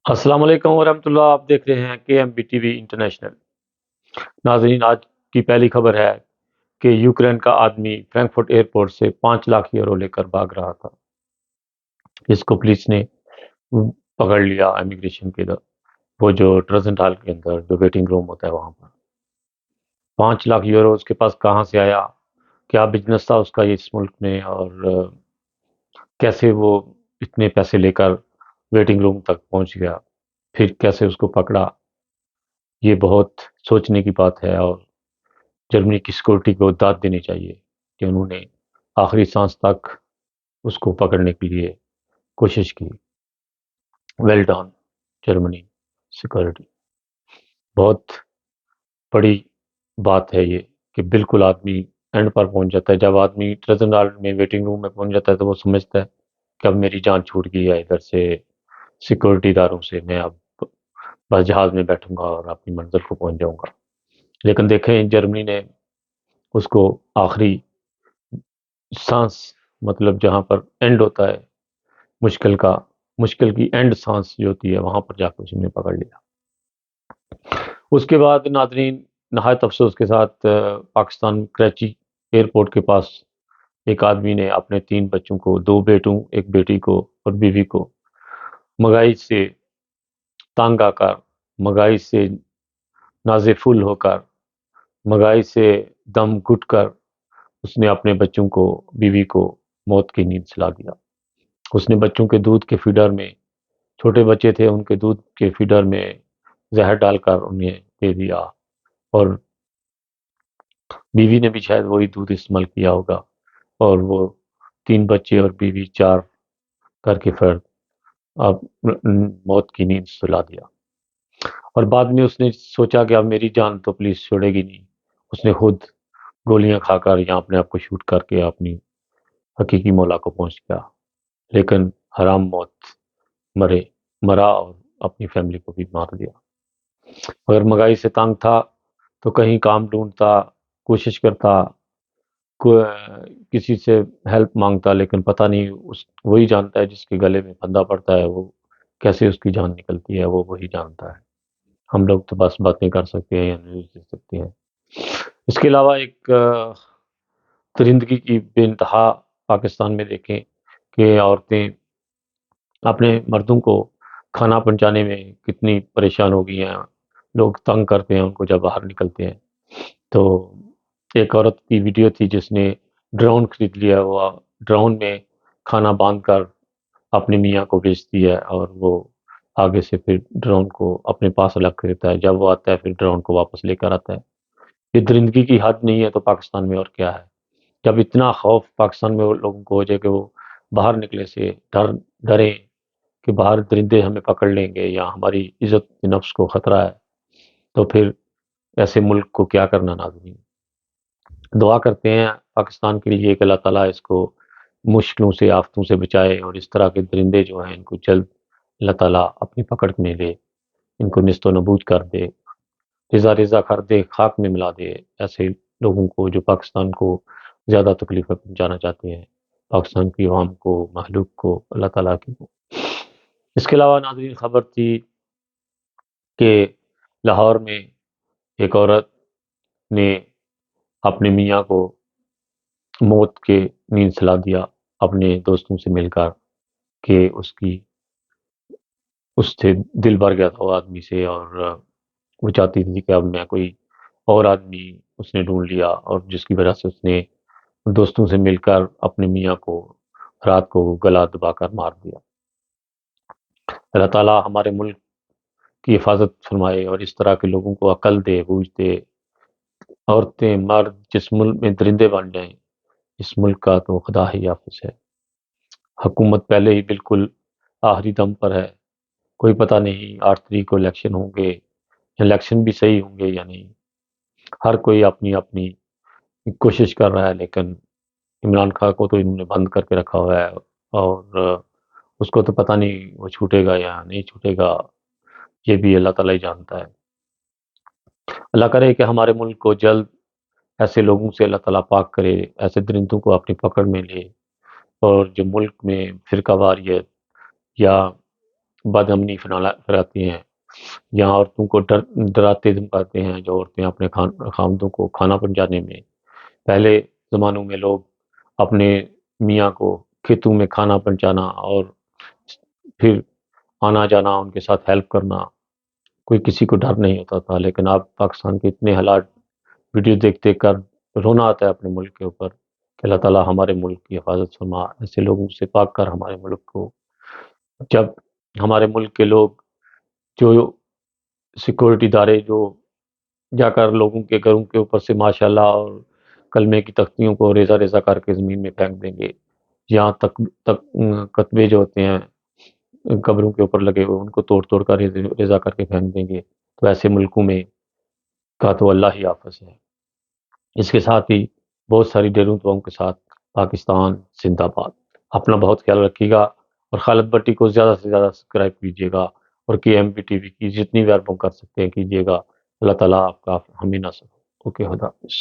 السلام علیکم ورحمۃ اللہ، آپ دیکھ رہے ہیں کے M B T V international. ناظرین، آج کی پہلی خبر ہے کہ یوکرین کا آدمی فرینکفرٹ ایئرپورٹ سے 5 لاکھ یورو لے کر بھاگ رہا تھا۔ اس کو پولیس نے پکڑ لیا امیگریشن کے وہ جو ٹرزنٹ ہال کے اندر جو ویٹنگ روم ہوتا ہے وہاں پر۔ 5 لاکھ یورو اس کے پاس کہاں سے آیا؟ کیا بزنس تھا اس کا اس ملک میں؟ اور کیسے وہ اتنے پیسے لے کر ویٹنگ روم تک پہنچ گیا؟ پھر کیسے اس کو پکڑا؟ یہ بہت سوچنے کی بات ہے، اور جرمنی کی سیکورٹی کو داد دینی چاہیے کہ انہوں نے آخری سانس تک اس کو پکڑنے کے لیے کوشش کی۔ Well done Germany security. بہت بڑی بات ہے یہ کہ بالکل آدمی اینڈ پر پہنچ جاتا ہے۔ جب آدمی ٹرزنڈال میں ویٹنگ روم میں پہنچ جاتا ہے تو وہ سمجھتا ہے کہ اب میری جان چھوٹ گئی ہے ادھر سے سیکورٹی داروں سے، میں اب بس جہاز میں بیٹھوں گا اور اپنی منزل کو پہنچ جاؤں گا۔ لیکن دیکھیں، جرمنی نے اس کو آخری سانس، مطلب جہاں پر اینڈ ہوتا ہے مشکل کی اینڈ سانس جو ہوتی ہے وہاں پر جا کے اس نے پکڑ لیا۔ اس کے بعد ناظرین، نہایت افسوس کے ساتھ پاکستان کراچی ایئرپورٹ کے پاس ایک آدمی نے اپنے 3 بچوں کو، 2 بیٹوں ایک بیٹی کو اور بیوی کو مہنگائی سے تانگ آ کر، مہنگائی سے نازفل ہو کر، مہنگائی سے دم گھٹ کر اس نے اپنے بچوں کو، بیوی کو موت کی نیند سلا دیا۔ اس نے بچوں کے دودھ کے فیڈر میں، چھوٹے بچے تھے، ان کے دودھ کے فیڈر میں زہر ڈال کر انہیں دے دیا، اور بیوی نے بھی شاید وہی دودھ استعمال کیا ہوگا، اور وہ 3 بچے اور بیوی 4 کر کے پھر اب موت کی نیند سلا دیا۔ اور بعد میں اس نے سوچا کہ اب میری جان تو پولیس چھوڑے گی نہیں، اس نے خود گولیاں کھا کر یا اپنے آپ کو شوٹ کر کے اپنی حقیقی مولا کو پہنچ گیا، لیکن حرام موت مرا اور اپنی فیملی کو بھی مار دیا۔ اگر مہنگائی سے تنگ تھا تو کہیں کام ڈھونڈتا، کوشش کرتا، کسی سے ہیلپ مانگتا، لیکن پتہ نہیں وہی جانتا ہے جس کے گلے میں پھندا پڑتا ہے، وہ کیسے اس کی جان نکلتی ہے، وہ وہی جانتا ہے۔ ہم لوگ تو بس باتیں کر سکتے ہیں یا نیوز دے سکتے ہیں۔ اس کے علاوہ ایک درندگی کی بے انتہا پاکستان میں دیکھیں کہ عورتیں اپنے مردوں کو کھانا پہنچانے میں کتنی پریشان ہو گئی ہیں۔ لوگ تنگ کرتے ہیں ان کو جب باہر نکلتے ہیں۔ تو ایک عورت کی ویڈیو تھی جس نے ڈرون خرید لیا، وہ ڈرون میں کھانا باندھ کر اپنے میاں کو بھیجتی ہے، اور وہ آگے سے پھر ڈرون کو اپنے پاس الگ کرتا ہے، جب وہ آتا ہے پھر ڈرون کو واپس لے کر آتا ہے۔ یہ درندگی کی حد نہیں ہے تو پاکستان میں اور کیا ہے؟ جب اتنا خوف پاکستان میں لوگوں کو ہو جائے کہ وہ باہر نکلے سے ڈریں کہ باہر درندے ہمیں پکڑ لیں گے یا ہماری عزت نفس کو خطرہ ہے، تو پھر ایسے ملک کو کیا کرنا۔ ناظرین، دعا کرتے ہیں پاکستان کے لیے کہ اللہ تعالیٰ اس کو مشکلوں سے، آفتوں سے بچائے، اور اس طرح کے درندے جو ہیں ان کو جلد اللہ تعالیٰ اپنی پکڑ میں لے، ان کو نیست و نبود کر دے، رضا رضا کر دے، خاک میں ملا دے ایسے لوگوں کو جو پاکستان کو زیادہ تکلیفیں پہنچانا چاہتے ہیں، پاکستان کی عوام کو، مخلوق کو، اللہ تعالیٰ کی کو۔ اس کے علاوہ ناظرین، خبر تھی کہ لاہور میں ایک عورت نے اپنے میاں کو موت کے نیند سلا دیا اپنے دوستوں سے مل کر، کہ اس سے دل بھر گیا تھا وہ آدمی سے، اور وہ چاہتی تھی کہ اب میں کوئی اور آدمی اس نے ڈھونڈ لیا، اور جس کی وجہ سے اس نے دوستوں سے مل کر اپنے میاں کو رات کو گلا دبا کر مار دیا۔ اللہ تعالیٰ ہمارے ملک کی حفاظت فرمائے اور اس طرح کے لوگوں کو عقل دے، بوجھ دے۔ عورتیں، مرد جس ملک میں درندے بن جائیں، اس ملک کا تو خدا ہی حافظ ہے۔ حکومت پہلے ہی بالکل آخری دم پر ہے، کوئی پتہ نہیں 8 تاریخ کو الیکشن ہوں گے، الیکشن بھی صحیح ہوں گے یا نہیں۔ ہر کوئی اپنی اپنی کوشش کر رہا ہے، لیکن عمران خان کو تو انہوں نے بند کر کے رکھا ہوا ہے، اور اس کو تو پتہ نہیں وہ چھوٹے گا یا نہیں چھوٹے گا، یہ بھی اللہ تعالیٰ ہی جانتا ہے۔ اللہ کرے کہ ہمارے ملک کو جلد ایسے لوگوں سے اللہ تعالیٰ پاک کرے، ایسے درندوں کو اپنی پکڑ میں لے، اور جو ملک میں فرقہ واریت یا بدامنی پھیلاتی ہیں، یہاں عورتوں کو ڈراتے دھمکاتے ہیں، جو عورتیں اپنے خامدوں کو کھانا پہنچانے میں، پہلے زمانوں میں لوگ اپنے میاں کو کھیتوں میں کھانا پہنچانا اور پھر آنا جانا ان کے ساتھ ہیلپ کرنا، کوئی کسی کو ڈر نہیں ہوتا تھا. لیکن اب پاکستان کے اتنے حالات ویڈیو دیکھ دیکھ کر رونا آتا ہے اپنے ملک کے اوپر کہ اللہ تعالیٰ ہمارے ملک کی حفاظت فرما، ایسے لوگوں سے پاک کر ہمارے ملک کو. جب ہمارے ملک کے لوگ جو سیکورٹی دارے جو جا کر لوگوں کے گھروں کے اوپر سے ماشاءاللہ اور کلمے کی تختیوں کو ریزہ ریزہ کر کے زمین میں پھینک دیں گے، یہاں تک کتبے جو ہوتے ہیں قبروں کے اوپر لگے ہوئے ان کو توڑ توڑ کر ریزہ کر کے پھینک دیں گے، تو ایسے ملکوں میں کا تو اللہ ہی حافظ ہے. اس کے ساتھ ہی بہت ساری ڈیروں دعاؤں کے ساتھ پاکستان زندہ باد. اپنا بہت خیال رکھیے گا اور خالد بٹی کو زیادہ سے زیادہ سبسکرائب کیجیے گا اور KMPTV کی جتنی ویربوں کر سکتے ہیں کیجیے گا. اللہ تعالیٰ آپ کا ہمیں نہ سکو. اوکے، خدا حافظ.